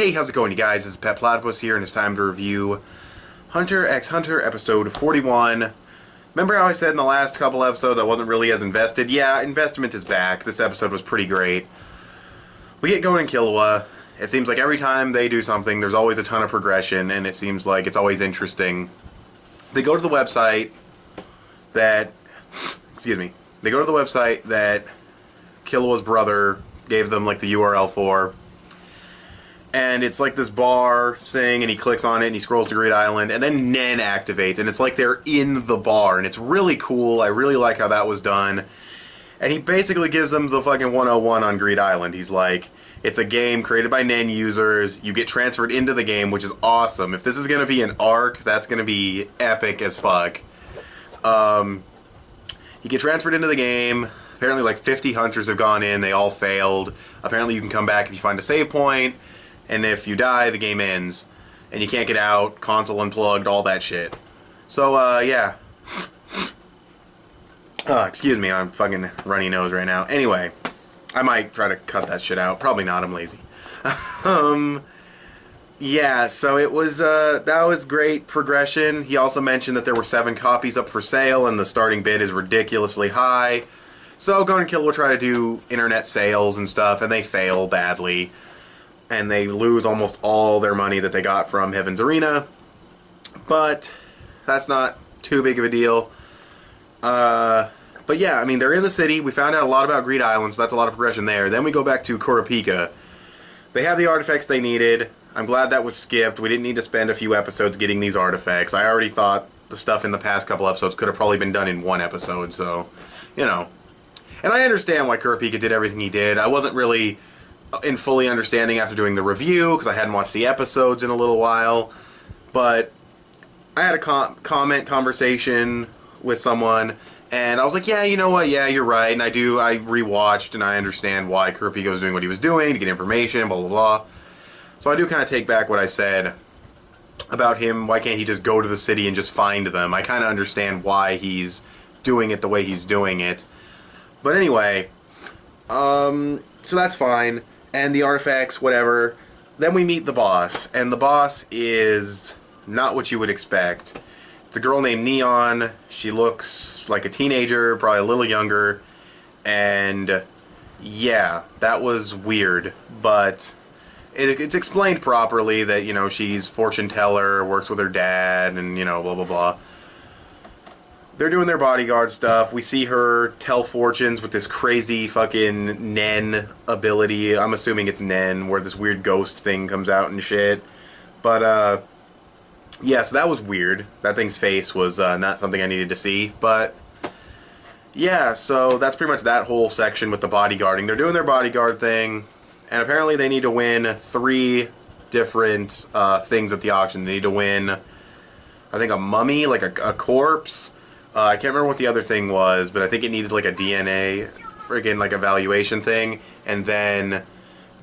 Hey, how's it going, you guys? This is petplatypus here, and it's time to review Hunter x Hunter episode 41. Remember how I said in the last couple episodes I wasn't really as invested? Yeah, investment is back. This episode was pretty great. We get going in Killua. It seems like every time they do something, there's always a ton of progression, and it seems like it's always interesting. They go to the website that... They go to the website that Killua's brother gave them, like, the URL for. And it's like this bar thing, and he clicks on it, and he scrolls to Great Island, and then Nen activates, and it's like they're in the bar, and it's really cool. I really like how that was done. And he basically gives them the fucking 101 on Great Island. He's like, it's a game created by Nen users. You get transferred into the game, which is awesome. If this is going to be an arc, that's going to be epic as fuck. You get transferred into the game. Apparently like 50 hunters have gone in. They all failed. Apparently you can come back if you find a save point. And if you die, the game ends. And you can't get out, console unplugged, all that shit. So, yeah. Excuse me, I'm fucking runny nose right now. Anyway, I might try to cut that shit out. Probably not, I'm lazy. Yeah, so it was, that was great progression. He also mentioned that there were 7 copies up for sale, and the starting bid is ridiculously high. So, Go and Kill will try to do internet sales and stuff, and they fail badly. And they lose almost all their money that they got from Heaven's Arena. But that's not too big of a deal. But yeah, I mean, they're in the city. We found out a lot about Greed Island, so that's a lot of progression there. Then we go back to Kurapika. They have the artifacts they needed. I'm glad that was skipped. We didn't need to spend a few episodes getting these artifacts. I already thought the stuff in the past couple episodes could have probably been done in one episode, so, you know. And I understand why Kurapika did everything he did. I wasn't really in fully understanding after doing the review, because I hadn't watched the episodes in a little while, but I had a conversation with someone, and I was like, yeah, you know what, yeah, you're right, and I rewatched, and I understand why Kurapika was doing what he was doing, to get information, blah, blah, blah. So I do kind of take back what I said about him. Why can't he just go to the city and just find them? I kind of understand why he's doing it the way he's doing it. But anyway, so that's fine. And the artifacts, whatever. Then we meet the boss, and the boss is not what you would expect. It's a girl named Neon. She looks like a teenager, probably a little younger, and yeah, that was weird, but it's explained properly that, you know, she's fortune teller, works with her dad, and, you know, blah, blah, blah. They're doing their bodyguard stuff. We see her tell fortunes with this crazy fucking Nen ability. I'm assuming it's Nen, where this weird ghost thing comes out and shit. But, yeah, so that was weird. That thing's face was not something I needed to see. But, yeah, so that's pretty much that whole section with the bodyguarding. They're doing their bodyguard thing, and apparently they need to win 3 different things at the auction. They need to win, I think, a mummy, like a corpse. I can't remember what the other thing was, but I think it needed like a DNA friggin' like evaluation thing, and then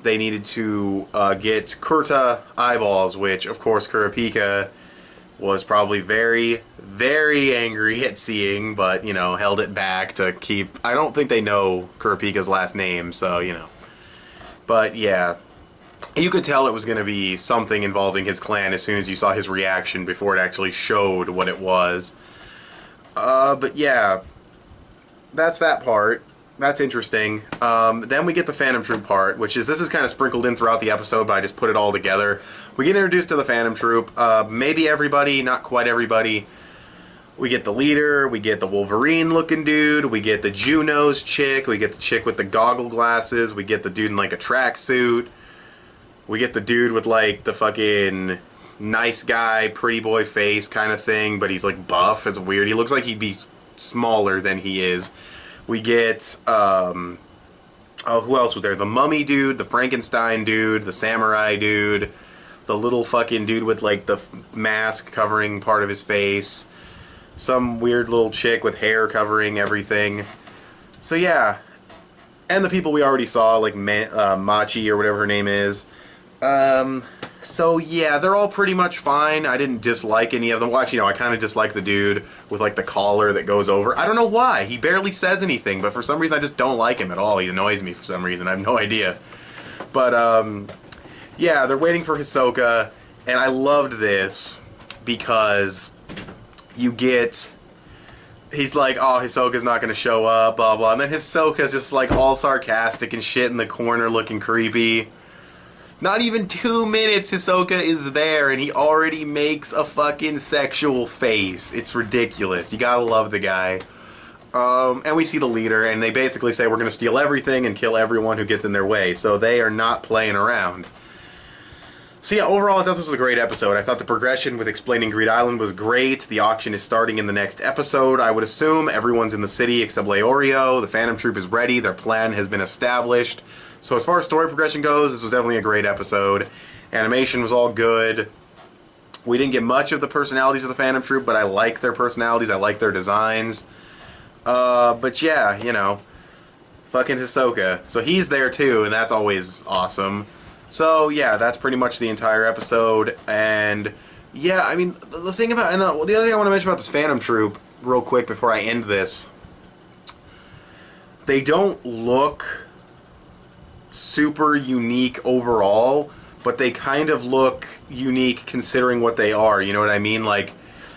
they needed to get Kurta eyeballs, which of course Kurapika was probably very, very angry at seeing, but, you know, held it back to keep... I don't think they know Kurapika's last name, so, you know. But yeah, you could tell it was going to be something involving his clan as soon as you saw his reaction before it actually showed what it was. But yeah, that's that part. That's interesting. Then we get the Phantom Troop part, which is, this is kind of sprinkled in throughout the episode, but I just put it all together. We get introduced to the Phantom Troop. Maybe everybody, not quite everybody. We get the leader, we get the Wolverine-looking dude, we get the Juno's chick, we get the chick with the goggle glasses, we get the dude in like a tracksuit, we get the dude with like the fucking nice guy, pretty boy face kind of thing, but he's like buff. It's weird. He looks like he'd be smaller than he is. We get, oh, who else was there? The mummy dude, the Frankenstein dude, the samurai dude, the little fucking dude with like the mask covering part of his face, some weird little chick with hair covering everything. So yeah, and the people we already saw, like Machi or whatever her name is. So yeah, they're all pretty much fine. I didn't dislike any of them. Well, actually, no, I kind of dislike the dude with like the collar that goes over. I don't know why. He barely says anything, but for some reason I just don't like him at all. He annoys me for some reason. I have no idea. But yeah, they're waiting for Hisoka, and I loved this because you get... He's like, oh, Hisoka's not going to show up, blah, blah. And then Hisoka's just, like, all sarcastic and shit in the corner looking creepy. Not even 2 minutes, Hisoka is there, and he already makes a fucking sexual face. It's ridiculous. You gotta love the guy. And we see the leader, and they basically say, we're going to steal everything and kill everyone who gets in their way. So they are not playing around. So yeah, overall I thought this was a great episode. I thought the progression with explaining Greed Island was great. The auction is starting in the next episode. I would assume everyone's in the city except Leorio. The Phantom Troop is ready. Their plan has been established. So as far as story progression goes, this was definitely a great episode. Animation was all good. We didn't get much of the personalities of the Phantom Troop, but I like their personalities. I like their designs. But yeah, you know, fucking Hisoka. So he's there too, and that's always awesome. So yeah, that's pretty much the entire episode. And yeah, I mean, the thing about, and the other thing I want to mention about this Phantom Troop real quick before I end this, they don't look super unique overall, but they kind of look unique considering what they are, you know what I mean? Like,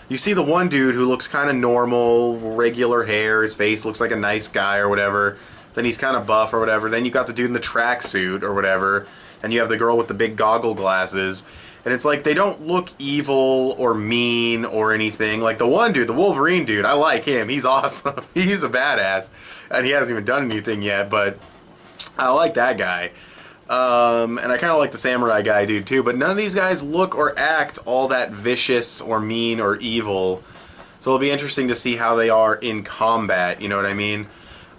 you see the one dude who looks kind of normal, regular hair, his face looks like a nice guy or whatever, then he's kind of buff or whatever, then you got the dude in the tracksuit or whatever, and you have the girl with the big goggle glasses, and it's like they don't look evil or mean or anything. Like the one dude, the Wolverine dude, I like him, he's awesome, he's a badass, and he hasn't even done anything yet, but I like that guy. And I kind of like the samurai guy dude too, but none of these guys look or act all that vicious or mean or evil. So it'll be interesting to see how they are in combat, you know what I mean?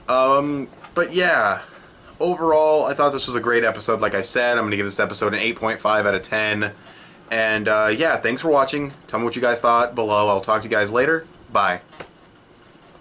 But yeah, overall, I thought this was a great episode. Like I said, I'm going to give this episode an 8.5 out of 10. And yeah, thanks for watching. Tell me what you guys thought below. I'll talk to you guys later. Bye.